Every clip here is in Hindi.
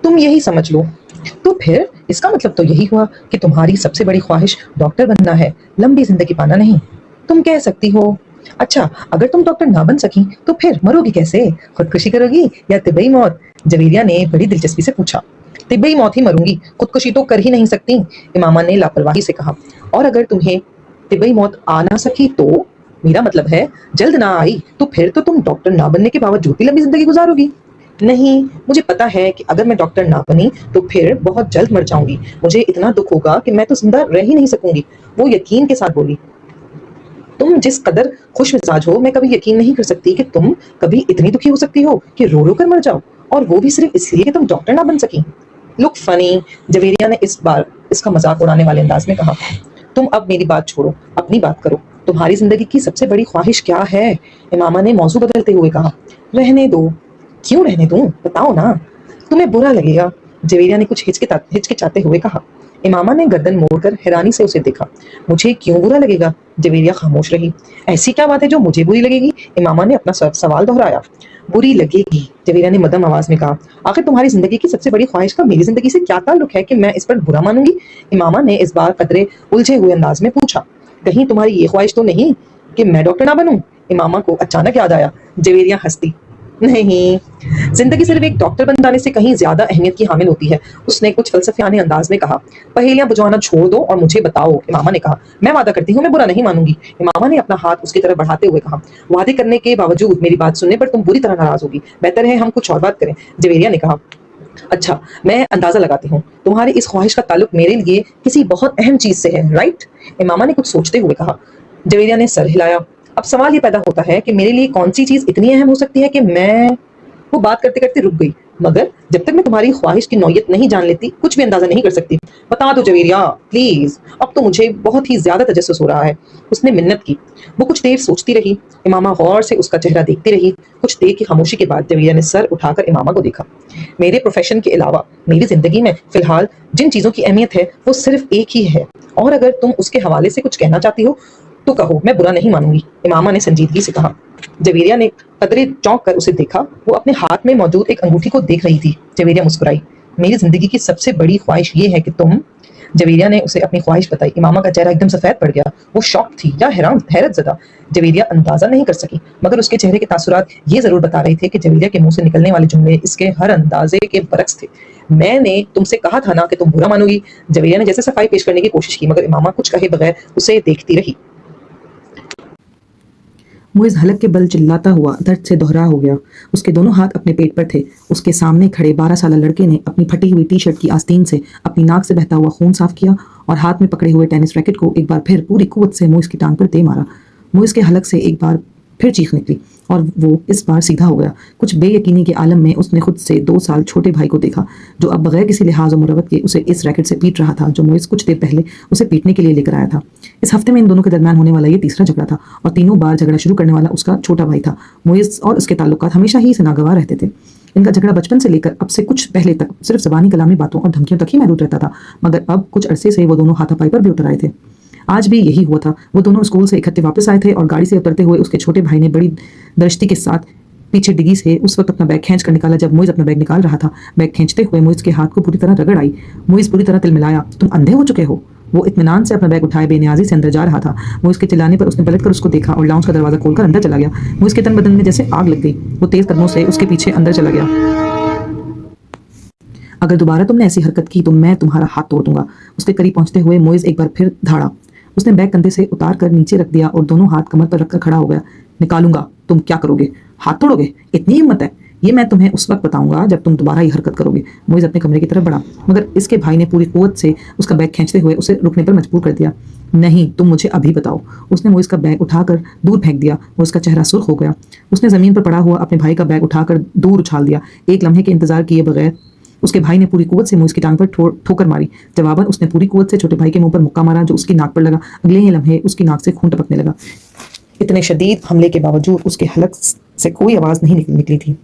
तुम यही समझ लो। तो फिर इसका मतलब तो यही हुआ कि तुम्हारी सबसे बड़ी ख्वाहिश डॉक्टर बनना है, लंबी जिंदगी पाना नहीं। तुम कह सकती हो, अच्छा अगर तुम डॉक्टर ना बन सकी तो फिर मरोगी कैसे? खुदकुशी करोगी या तिब्बई मौत? जवेरिया ने बड़ी दिलचस्पी से पूछा। तिब्बई मौत ही मरूंगी, खुदकुशी तो कर ही नहीं सकती, इमामा ने लापरवाही से कहा। और अगर तुम्हें तिब्बई मौत आ ना सकी तो? मेरा मतलब है जल्द ना आई तो फिर तो तुम डॉक्टर ना बनने के बावजूद भी लंबी जिंदगी गुजारोगी। नहीं, मुझे पता है कि अगर मैं डॉक्टर ना बनी तो फिर बहुत जल्द मर जाऊंगी, मुझे इतना दुख होगा कि मैं तो जिंदा रह ही नहीं सकूंगी, वो यकीन के साथ बोली। तुम जिस कदर खुश मिजाज हो, मैं कभी यकीन नहीं कर सकती कि तुम कभी इतनी दुखी हो सकती हो कि रो रो कर मर जाओ, और वो भी सिर्फ इसलिए कि तुम डॉक्टर ना बन सकी। लुक फनी, जवेरिया ने इस बार इसका मजाक उड़ाने वाले अंदाज में कहा। तुम अब मेरी बात छोड़ो, अपनी बात करो। तुम्हारी जिंदगी की सबसे बड़ी ख्वाहिश क्या है? इमामा ने मौजू बदलते हुए कहा। रहने दो। क्यों रहने दूं? बताओ ना। तुम्हें बुरा लगेगा, जवेरिया ने कुछ हिचकिचाते हुए कहा। इमामा ने गर्दन मोड़कर हैरानी से उसे देखा। मुझे क्यों बुरा लगेगा? जवेरिया खामोश रही। ऐसी क्या बात है जो मुझे बुरी लगेगी? इमामा ने अपना सवाल दोहराया। बुरी लगेगी, जवेरिया ने मध्यम आवाज में कहा। आखिर तुम्हारी जिंदगी की सबसे बड़ी ख्वाहिश का मेरी जिंदगी से क्या ताल्लुक है कि मैं इस पर बुरा मानूंगी? इमामा ने इस बार कदरे उलझे हुए अंदाज में पूछा। कहीं तुम्हारी ये ख्वाहिश तो नहीं कि मैं डॉक्टर ना बनूं? इमामा को अचानक याद आया। जवेरिया हंसती। नहीं, जिंदगी सिर्फ एक डॉक्टर बन जाने से कहीं ज्यादा अहमियत की हामिल होती है, उसने कुछ फलसफियाने अंदाज में कहा। पहेलियां बुझाना छोड़ दो और मुझे बताओ, इमामा ने कहा। मैं वादा करती हूँ मैं बुरा नहीं मानूंगी, इमामा ने अपना हाथ उसकी तरफ बढ़ाते हुए कहा। वादे करने के बावजूद मेरी बात सुनने पर तुम बुरी तरह नाराज होगी, बेहतर है हम कुछ और बात करें, जवेरिया ने कहा। अच्छा, मैं अंदाजा लगाती हूँ तुम्हारी इस ख्वाहिश का ताल्लुक मेरे लिए किसी बहुत अहम चीज से है, राइट? इमामा ने कुछ सोचते हुए कहा। जवेरिया ने सर हिलाया। अब सवाल ये पैदा होता है कि मेरे लिए कौन सी चीज इतनी अहम हो सकती है कि मैं। वो बात करते करते रुक गई। मगर जब तक मैं तुम्हारी ख्वाहिश की नौयत नहीं जान लेती कुछ भी अंदाजा नहीं कर सकती। बता दो जवेरिया, प्लीज, अब तो मुझे बहुत ही ज्यादा तजस्सुस हो रहा है, उसने मिन्नत की। वो कुछ देर सोचती रही। इमामा गौर से उसका चेहरा देखती रही। कुछ देर की खामोशी के बाद जवेरिया ने सर उठाकर इमामा को देखा। मेरे प्रोफेशन के अलावा मेरी जिंदगी में फिलहाल जिन चीजों की अहमियत है वो सिर्फ एक ही है, और अगर तुम उसके हवाले से कुछ कहना चाहती हो तो कहो, मैं बुरा नहीं मानूंगी, इमामा ने संजीदगी से कहा। जवेरिया ने कदरे चौंक कर उसे देखा। वो अपने हाथ में मौजूद एक अंगूठी को देख रही थी। जवेरिया मुस्कुराई। मेरी जिंदगी की सबसे बड़ी ख्वाहिश ये है कि तुम। जवेरिया ने उसे अपनी ख्वाहिश बताई। इमामा का चेहरा एकदम सफेद पड़ गया। वो शॉक थी या हैरत ज़दा, जवेरिया अंदाजा नहीं कर सकी, मगर उसके चेहरे के तासुरात ये जरूर बता रहे थे कि जवेरिया के मुंह से निकलने वाले जुमले इसके हर अंदाजे के बरक्स थे। मैंने तुमसे कहा था ना कि तुम बुरा मानोगी, जवेरिया ने जैसे सफाई पेश करने की कोशिश की, मगर इमामा कुछ कहे बगैर उसे देखती रही। मुइज़ हलक के बल चिल्लाता हुआ दर्द से दोहरा हो गया। उसके दोनों हाथ अपने पेट पर थे। उसके सामने खड़े 12 साल लड़के ने अपनी फटी हुई टी शर्ट की आस्तीन से अपनी नाक से बहता हुआ खून साफ किया और हाथ में पकड़े हुए टेनिस रैकेट को एक बार फिर पूरी कुव्वत से मुइज़ की टांग पर दे मारा। मुइज़ के हलक से एक बार फिर चीख निकली और वो इस बार सीधा हो गया। कुछ बेयकीनी के आलम में उसने खुद से 2 साल छोटे भाई को देखा, जो अब बगैर किसी लिहाज और मुरवत के उसे इस रैकेट से पीट रहा था जो मुइज़ कुछ देर पहले उसे पीटने के लिए लेकर आया था। इस हफ्ते में इन दोनों के दरमियान होने वाला ये तीसरा झगड़ा था और तीनों बार झगड़ा शुरू करने वाला उसका छोटा भाई था। मुइज़ और उसके ताल्लुकात हमेशा ही नागवार रहते थे। इनका झगड़ा बचपन से लेकर अब से कुछ पहले तक सिर्फ ज़बानी कलामी बातों और धमकियों तक ही महदूद रहता था, मगर अब कुछ अरसे से वो दोनों हाथापाई पर भी उतर आए थे। आज भी यही हुआ था। वो दोनों स्कूल से इकट्ठे वापस आए थे और गाड़ी से उतरते हुए उसके छोटे भाई ने बड़ी दृष्टि के साथ पीछे डिग्गी से उस वक्त अपना बैग खींच कर निकाला जब मुइज़ अपना बैग निकाल रहा था। बैग खींचते हुए मुइज़ के हाथ को पूरी तरह रगड़ आई। मुइज़ पूरी तरह तिलमिलाया। तुम अंधे हो चुके हो? वो इत्मीनान से अपना बैग उठाए बेनियाजी से अंदर जा रहा था। मुइज़ के चिल्लाने पर उसने पलटकर उसको देखा और लाउंज का दरवाजा खोलकर अंदर चला गया। मुइज़ के तन बदन में जैसे आग लग गई। वो तेज कदमों से उसके पीछे अंदर चला गया। अगर दोबारा तुमने ऐसी हरकत की तो मैं तुम्हारा हाथ तोड़ दूंगा। उसके करीब पहुंचते हुए मुइज़ एक बार फिर धाड़ा। उसने बैग कंधे से उतार कर नीचे रख दिया और दोनों हाथ कमर पर रखकर खड़ा हो गया। निकालूंगा। तुम क्या करोगे? हाथ तोड़ोगे? इतनी हिम्मत है? ये मैं तुम्हें उस वक्त बताऊंगा जब तुम दोबारा ये हरकत करोगे। मुइज़ अपने कमरे की तरफ बढ़ा, मगर इसके भाई ने पूरी कुव्वत से उसका बैग खींचते हुए उसे रुकने पर मजबूर कर दिया। नहीं, तुम मुझे अभी बताओ। उसने मुइज़ का बैग उठाकर दूर फेंक दिया। उसका चेहरा सुर्ख हो गया। उसने जमीन पर पड़ा हुआ अपने भाई का बैग उठाकर दूर उछाल दिया। एक लम्हे के इंतजार किए बगैर उसके भाई ने पूरी कुव्वत से मुइज़ की टांग पर ठोकर मारी। जवाबन उसने पूरी कुव्वत से छोटे भाई के मुंह पर मुक्का मारा जो उसकी नाक पर लगा। अगले ही लम्हे उसकी नाक से खून टपकने लगा। इतने शदीद हमले के बावजूद उसके हलक से कोई आवाज़ नहीं निकली थी।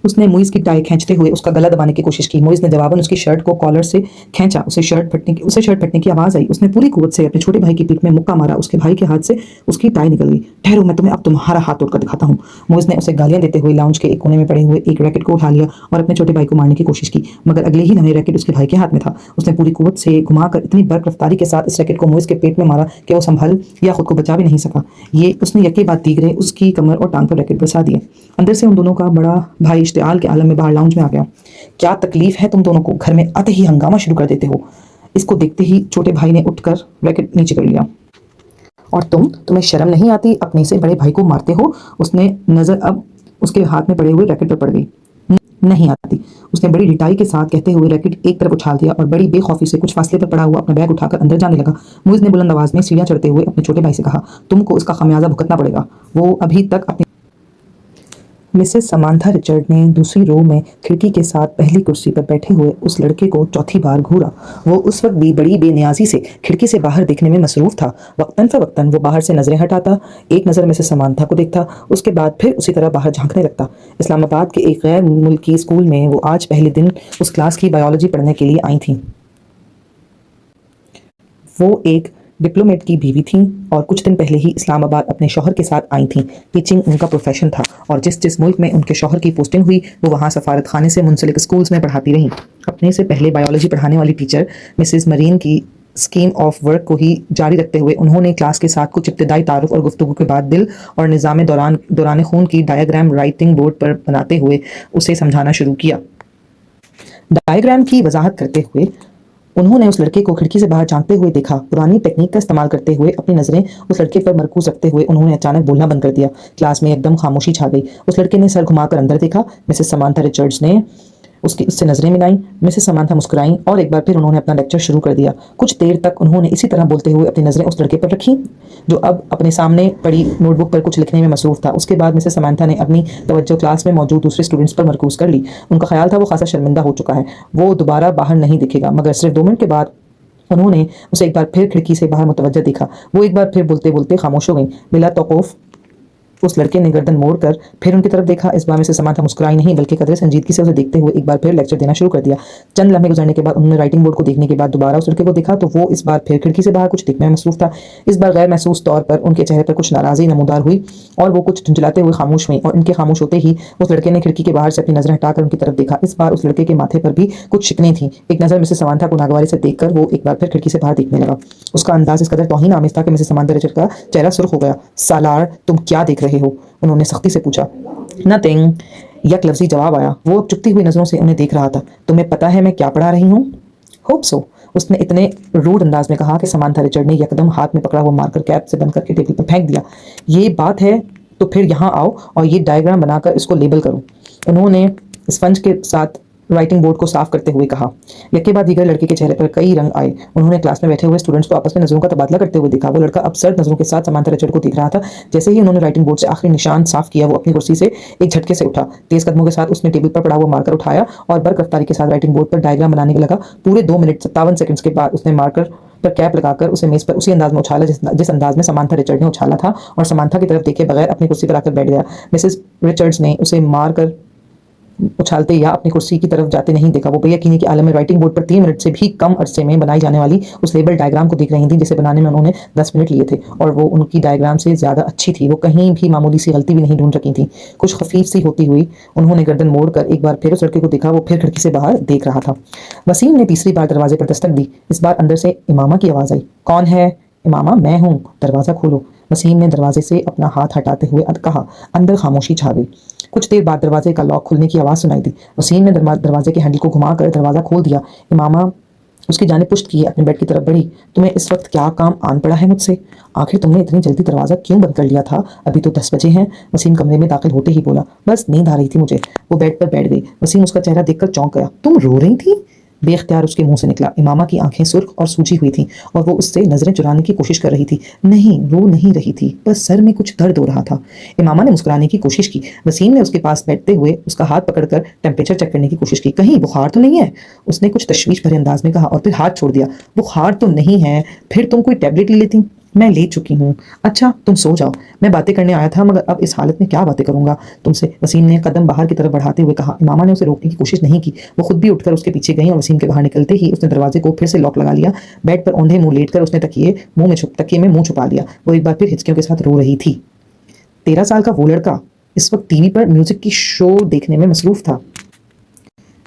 उसने मोइज़ की टाई खींचते हुए उसका गला दबाने की कोशिश की। मोइज़ ने जवाबन उसकी शर्ट को कॉलर से खींचा। उसे शर्ट फटने की आवाज़ आई। उसने पूरी कुव्वत से अपने छोटे भाई की पीठ में मुक्का मारा। उसके भाई के हाथ से उसकी टाई निकल गई। ठहरो, मैं तुम्हें अब तुम्हारा हाथ तोड़कर दिखाता हूँ। मोइज़ ने उसे गालियां देते हुए लाउंज के एक कोने में पड़े हुए एक रैकेट को उठा लिया और अपने छोटे भाई को मारने की कोशिश की, मगर अगले ही लम्हे रैकेट उसके भाई के हाथ में था। उसने पूरी कुव्वत से घुमाकर इतनी बर्क रफ्तारी के साथ इस रैकेट को मोइज़ के पेट में मारा कि वो संभल या खुद को बचा भी नहीं सका। ये उसने यके बाद तीगरे उसकी कमर और टांग पर रैकेट बरसा दिए। अंदर से उन दोनों का बड़ा भाई इश्तियाल के आलम में बाहर लाउंज में आ गया। क्या तकलीफ है तुम दोनों को? घर में आते ही हंगामा शुरू कर देते हो। इसको देखते ही छोटे भाई ने उठकर रैकेट नीचे कर लिया। और तुम्हें शर्म नहीं आती? अपने से बड़े भाई को मारते हो। उसने नजर अब उसके हाथ में पड़े हुए रैकेट पर पड़ गई। नहीं आती, उसने बड़ी रिटाई के साथ कहते हुए रैकेट एक तरफ उछाल दिया और बड़ी बेखौफी से कुछ फासले पर पड़ा हुआ अपना बैग उठाकर अंदर जाने लगा। मुइज़ ने बुलंद आवाज में सीढ़ियां चढ़ते हुए अपने छोटे भाई से कहा, तुमको इसका खमियाजा भुगतना पड़ेगा। वो अभी तक अपनी मिसेस समांथा रिचर्ड ने दूसरी रो में खिड़की के साथ पहली कुर्सी पर बैठे हुए उस लड़के को चौथी बार घूरा। वो उस वक्त भी बड़ी बेनियाजी से खिड़की से बाहर देखने में मसरूफ था। वक्तन फ़वक्तन वो बाहर से नजरें हटाता, एक नज़र मिसेस समांथा को देखता, उसके बाद फिर उसी तरह बाहर झांकने लगता। इस्लामाबाद के एक गैर मुल्की स्कूल में वो आज पहले दिन उस क्लास की बायोलॉजी पढ़ने के लिए आई थी। वो एक डिप्लोमेट की बीवी थीं और कुछ दिन पहले ही इस्लामाबाद अपने शौहर के साथ आई थीं। टीचिंग उनका प्रोफेशन था और जिस मुल्क में उनके शौहर की पोस्टिंग हुई वो वहाँ सफारत खाने से मुंसलिक स्कूल्स में पढ़ाती रहीं। अपने से पहले बायोलॉजी पढ़ाने वाली टीचर मिसेस मरीन की स्कीम ऑफ वर्क को ही जारी रखते हुए उन्होंने क्लास के साथ कुछ इब्तदाई तारुफ और गुफ्तगू के बाद दिल और निज़ाम दौरान खून की डायग्राम राइटिंग बोर्ड पर बनाते हुए उसे समझाना शुरू किया। डायग्राम की वजाहत करते हुए उन्होंने उस लड़के को खिड़की से बाहर झांकते हुए देखा। पुरानी टेक्निक का इस्तेमाल करते हुए अपनी नजरें उस लड़के पर मरकूज रखते हुए उन्होंने अचानक बोलना बंद कर दिया। क्लास में एकदम खामोशी छा गई। उस लड़के ने सर घुमाकर अंदर देखा। मिसेस समांथा रिचर्ड्स ने उससे नजरें मिलाईं। मिसेस समांथा मुस्कुराईं और एक बार फिर उन्होंने अपना लेक्चर शुरू कर दिया। कुछ देर तक उन्होंने इसी तरह बोलते हुए अपनी नजरें उस लड़के पर रखीं जो अब अपने सामने पड़ी नोटबुक पर कुछ लिखने में मसरूफ था। उसके बाद मिसेस समांथा ने अपनी तवज्जो क्लास में मौजूद दूसरे स्टूडेंट्स पर मरकूज कर ली। उनका ख्याल था वो खासा शर्मिंदा हो चुका है, वो दोबारा बाहर नहीं दिखेगा, मगर सिर्फ 2 मिनट के बाद उन्होंने उसे एक बार फिर खिड़की से बाहर मुतवज्जह देखा। वो एक बार फिर बोलते बोलते खामोश हो गई। बिला तौक़ुफ़ उस लड़के ने गर्दन मोड़कर फिर उनकी तरफ देखा। इस बार में से समांथा मुस्कुराई नहीं बल्कि कदर संजीदगी से उसे देखते हुए एक बार फिर लेक्चर देना शुरू कर दिया। चंद लम्हे गुजरने के बाद उन्होंने राइटिंग बोर्ड को देखने के बाद दोबारा उस लड़के को देखा तो वो इस बार फिर खिड़की से बाहर कुछ दिखने में मसरूफ था। इस बार गैर महसूस तौर पर उनके चेहरे पर कुछ नाराज़गी नमूदार हुई और वो कुछ झुंझलाते हुए खामोश हुई और इनके खामोश होते ही उस लड़के ने खिड़की के बाहर से अपनी नजर हटाकर उनकी तरफ देखा। इस बार उस लड़के के माथे पर भी कुछ शिकने थी। एक नज़र मिसेस समांथा को नागवारी से देखकर वो एक बार फिर खिड़की से बाहर देखने लगा। उसका अंदाज इस कदर तौहीन आमेज था कि मिसेस समांथा रिचर्ड का चेहरा सुर्ख हो गया। सालार, तुम क्या देख रहे हो? उन्होंने सख्ती से पूछा। नथिंग, यक लफ्जी जवाब आया। वो चुपती हुई नजरों से उन्हें देख रहा था। तुम्हें पता है मैं क्या पढ़ा रही हूँ? होप सो, उसने इतने रूड अंदाज में कहा कि समांथा रिचर्ड ने यकदम हाथ में पकड़ा हुआ मार्कर कैप से बंद करके टेबल पर फेंक दिया। ये बात है तो फिर यहाँ आओ और ये डायग्राम बनाकर इसको लेबल करो। उन्होंने स्पंज के साथ राइटिंग बोर्ड को साफ करते हुए कहा। यके बाद दीगर लड़के के चेहरे पर कई रंग आए। उन्होंने क्लास में बैठे हुए स्टूडेंट्स को आपस में नजरों का तबादला करते हुए देखा। वो लड़का अब सर्द नजरों के साथ समांथा रिचर्ड को देख रहा था। जैसे ही उन्होंने राइटिंग बोर्ड से आखिरी निशान साफ किया वो अपनी कुर्सी से एक झटके से उठा। तेज कदमों के साथ उसने टेबल पर पड़ा हुआ मार्कर उठाया और बर्क रफ्तारी के साथ राइटिंग बोर्ड पर डायग्राम बनाने लगा। पूरे 2 मिनट 57 सेकंड्स के बाद उसने मार्कर पर कैप लगाकर उसे मेज पर उसी अंदाज में उछाला जिस अंदाज में समांथा रिचर्ड ने उछाला था और समांथा की तरफ देखे बगैर अपनी कुर्सी पर आकर बैठ गया। मिसेस रिचर्ड्स ने उसे मारकर उछालते या अपनी कुर्सी की तरफ जाते नहीं देखा। वो बेयकीनी के आलम में राइटिंग बोर्ड पर 3 मिनट से भी कम अरसे में बनाई जाने वाली उस लेबल डायग्राम को देख रही थी जिसे बनाने में उन्होंने 10 मिनट लिए थे और वो उनकी डायग्राम से ज़्यादा अच्छी थी। वो कहीं भी मामूली सी गलती भी नहीं ढूंढ रही थी। कुछ खफीफ सी होती हुई उन्होंने गर्दन मोड़कर एक बार फिर उस लड़के को देखा। वो फिर खिड़की से बाहर देख रहा था। वसीम ने तीसरी बार दरवाजे पर दस्तक दी। इस बार अंदर से इमामा की आवाज़ आई। कौन है? इमामा, मैं हूँ, दरवाज़ा खोलो। वसीम ने दरवाजे से अपना हाथ हटाते हुए कहा। अंदर खामोशी छा गई। कुछ देर बाद दरवाजे का लॉक खुलने की आवाज़ सुनाई दी। वसीम ने दरवाजे के हैंडल को घुमाकर दरवाज़ा खोल दिया। इमामा उसकी जानिब पुश्त किए अपने बेड की तरफ बढ़ी। तुम्हें इस वक्त क्या काम आन पड़ा है मुझसे? आखिर तुमने इतनी जल्दी दरवाज़ा क्यों बंद कर लिया था? अभी तो 10 बजे हैं। वसीम कमरे में दाखिल होते ही बोला। बस नींद आ रही थी मुझे। वो बेड पर बैठ गई। वसीम उसका चेहरा देखकर चौंक गया। तुम रो रही थी? बेख्तियार उसके मुंह से निकला। इमामा की आंखें सुर्ख और सूजी हुई थीं और वो उससे नजरें चुराने की कोशिश कर रही थी। नहीं, रो नहीं रही थी, बस सर में कुछ दर्द हो रहा था। इमामा ने मुस्कुराने की कोशिश की। वसीम ने उसके पास बैठते हुए उसका हाथ पकड़कर टेम्परेचर चेक करने की कोशिश की। कहीं बुखार तो नहीं है? उसने कुछ तशवीश भरे अंदाज में कहा और फिर हाथ छोड़ दिया। बुखार तो नहीं है, फिर तुम कोई टैबलेट ले लेती। मैं ले चुकी हूँ। अच्छा तुम सो जाओ, मैं बातें करने आया था, मगर अब इस हालत में क्या बातें करूंगा तुमसे। वसीम ने कदम बाहर की तरफ बढ़ाते हुए कहा। मामा ने उसे रोकने की कोशिश नहीं की। वो खुद भी उठकर उसके पीछे गई और वसीम के बाहर निकलते ही उसने दरवाजे को फिर से लॉक लगा लिया। बेड पर औंधे मुंह लेटकर उसने तकिए में मुंह छुपा लिया। वो एक बार फिर हिचकियों के साथ रो रही थी। 13 साल का वो लड़का इस वक्त टीवी पर म्यूजिक की शो देखने में मसरूफ था।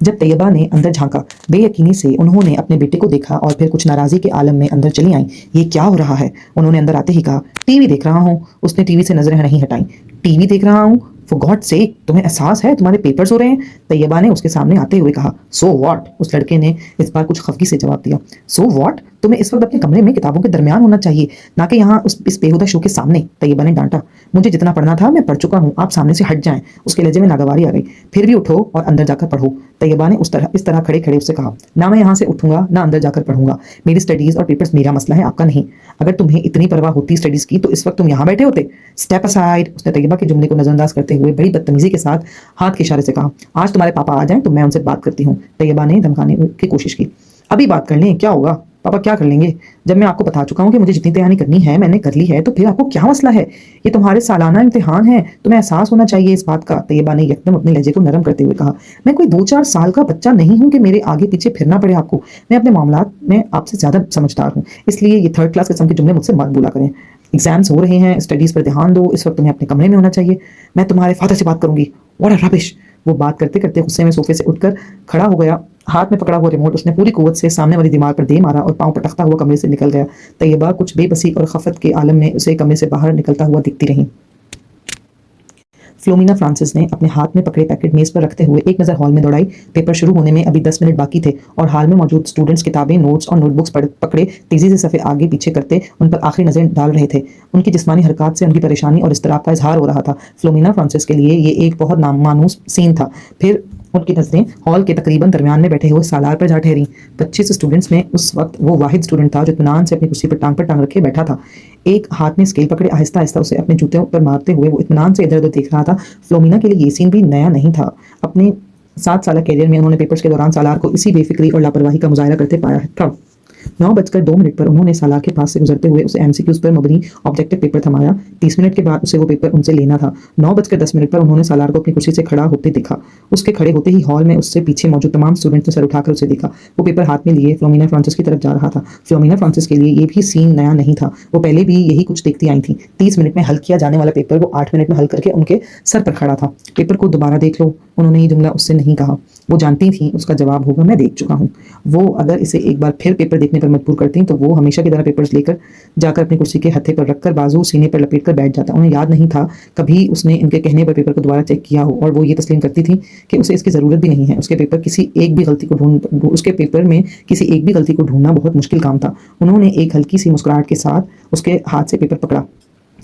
जब तैयबा ने अंदर झांका, बेयकीनी से उन्होंने अपने बेटे को देखा और फिर कुछ नाराजगी के आलम में अंदर चली आईं। ये क्या हो रहा है? उन्होंने अंदर आते ही कहा। टीवी देख रहा हूँ। उसने टीवी से नजरें नहीं हटाई। टीवी देख रहा हूँ? फॉर गॉड सेक, तुम्हें एहसास है तुम्हारे पेपर्स हो रहे हैं? तैयबा ने उसके सामने आते हुए कहा। So what? उस लड़के ने इस बार कुछ खफगी से जवाब दिया। So what? तुम्हें इस वक्त अपने कमरे में किताबों के दरमियान होना चाहिए, ना कि यहाँ इस बेहुदा शो के सामने। तैयबा ने डांटा। मुझे जितना पढ़ना था मैं पढ़ चुका हूँ, आप सामने से हट जाएं। उसके लहजे में नागवारी आ गई। फिर भी उठो और अंदर जाकर पढ़ो। तैयबा ने इस तरह खड़े खड़े उससे कहा। ना मैं यहाँ से उठूंगा, ना अंदर जाकर पढ़ूंगा। मेरी स्टडीज और पेपर्स मेरा मसला है, आपका नहीं। अगर तुम्हें इतनी परवाह होती स्टडीज की तो इस वक्त तुम यहाँ बैठे होते। Step aside. उसने तैयबा के जुमले को नजरअंदाज करते हुए बड़ी बदतमीजी के साथ हाथ के इशारे से कहा। आज तुम्हारे पापा आ जाएं तो मैं उनसे बात करती हूँ। तैयबा ने धमकाने की कोशिश की। अभी बात कर लें, क्या होगा? पापा क्या कर लेंगे? जब मैं आपको बता चुका हूँ कि मुझे जितनी तैयारी करनी है मैंने कर ली है, तो फिर आपको क्या मसला है? ये तुम्हारे सालाना इम्तिहान है, तुम्हें एहसास होना चाहिए इस बात का। तैयबा ने यकदम अपने लहजे को नरम करते हुए कहा। मैं कोई 2-4 साल का बच्चा नहीं हूँ कि मेरे आगे पीछे फिरना पड़े आपको। मैं अपने मामलात में आपसे ज्यादा समझदार हूँ, इसलिए ये 3rd क्लास किस्म के जुमले मुझसे मत बोला करें। एग्जाम्स हो रहे हैं, स्टडीज पर ध्यान दो। इस वक्त तुम्हें अपने कमरे में होना चाहिए। मैं तुम्हारे फादर से बात करूंगी। What a rubbish. वो बात करते करते गुस्से में सोफे से उठकर खड़ा हो गया। हाथ में पकड़ा हुआ रिमोट उसने पूरी कुव्वत से सामने वाली दीवार पर दे मारा और पांव पटकता हुआ कमरे से निकल गया। तैयबा कुछ बेबसी और खफत के आलम में उसे कमरे से बाहर निकलता हुआ दिखती रही। फ्लोमिना फ्रांसिस ने अपने हाथ में पकड़े पैकेट मेज पर रखते हुए एक नज़र हॉल में दौड़ाई। पेपर शुरू होने में अभी 10 मिनट बाकी थे और हॉल में मौजूद स्टूडेंट्स किताबें, नोट्स और नोटबुक्स पकड़े तेजी से सफ़े आगे पीछे करते उन पर आखिरी नजर डाल रहे थे। उनकी जिस्मानी हरकत से उनकी परेशानी और इस्तराब का इजहार हो रहा था। फ्लोमिना फ्रांसिस के लिए ये एक बहुत नामानूस सीन था। फिर उनकी नजरें हॉल के तकरीबन दरमियान में बैठे हुए सालार पर जा ठहरी। 25 स्टूडेंट्स में उस वक्त वो वाहिद स्टूडेंट था जो इत्मीनान से अपनी कुर्सी पर टांग रखे बैठा था। एक हाथ में स्केल पकड़े आहिस्ता आहिस्ता उसे अपने जूते पर मारते हुए वो इत्मीनान से इधर उधर देख रहा था। फ्लोमिना के लिए ये सीन भी नया नहीं था। अपने 7 साल कैरियर में उन्होंने पेपर्स के दौरान सालार को इसी बेफिक्री और लापरवाही का मुजाहरा करते पाया था। 9:02 पर उन्होंने सालार के पास से गुजरते हुए उसे एमसीक्यूज पर मबनी ऑब्जेक्टिव पेपर थमाया। 30 मिनट के बाद उसे वो पेपर उनसे लेना था। 9:10 पर उन्होंने सालार को अपनी कुर्सी से खड़ा होते देखा। उसके खड़े होते ही हॉल में उससे पीछे मौजूद तमाम स्टूडेंट्स ने सर उठाकर उसे देखा। वो पेपर हाथ में लिए फ्लोमिना फ्रांसिस की तरफ जा रहा था। फ्लोमिना फ्रांसिस के लिए ये भी सीन नया नहीं था। वो पहले भी यही कुछ देखती आई थी। 30 मिनट में हल किया जाने वाला पेपर वो 8 मिनट में हल करके उनके सर पर खड़ा था। पेपर को दोबारा देख लो, उन्होंने ये जुमला उससे नहीं कहा। वो जानती थी उसका जवाब होगा, मैं देख चुका हूँ। वो अगर इसे एक बार फिर पेपर देखने पर मजबूर करती तो वो हमेशा की तरह पेपर्स लेकर जाकर अपनी कुर्सी के हत्थे पर रखकर बाजू सीने पर लपेट कर बैठ जाता। उन्हें याद नहीं था कभी उसने इनके कहने पर पेपर को दोबारा चेक किया हो और वो ये तस्लीम करती थी कि उसे इसकी ज़रूरत भी नहीं है। उसके पेपर में किसी एक भी गलती को ढूंढना बहुत मुश्किल काम था। उन्होंने एक हल्की सी मुस्कुराहट के साथ उसके हाथ से पेपर पकड़ा।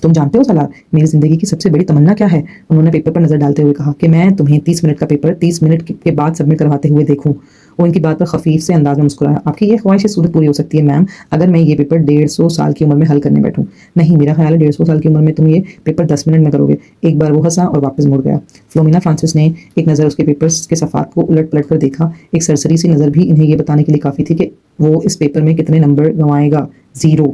तुम जानते हो सालार, मेरी ज़िंदगी की सबसे बड़ी तमन्ना क्या है? उन्होंने पेपर पर नज़र डालते हुए कहा कि मैं तुम्हें 30 मिनट का पेपर 30 मिनट के बाद सबमिट करवाते हुए देखूं। वो इनकी बात पर खफीफ से अंदाज में मुस्कुराया। आपकी ये ख्वाहिश सूरत पूरी हो सकती है मैम, अगर मैं ये पेपर 150 साल की उम्र में हल करने बैठूं। नहीं, मेरा ख्याल है 150 साल की उम्र में तुम ये पेपर 10 मिनट में करोगे। एक बार वो हंसा और वापस मुड़ गया। फ्लोमिना फ्रांसिस ने एक नज़र उसके पेपर्स के सफ़ात को उलट पलट कर देखा। एक सरसरी सी नज़र भी इन्हें ये बताने के लिए काफ़ी थी कि वो इस पेपर में कितने नंबर गंवाएगा। 0।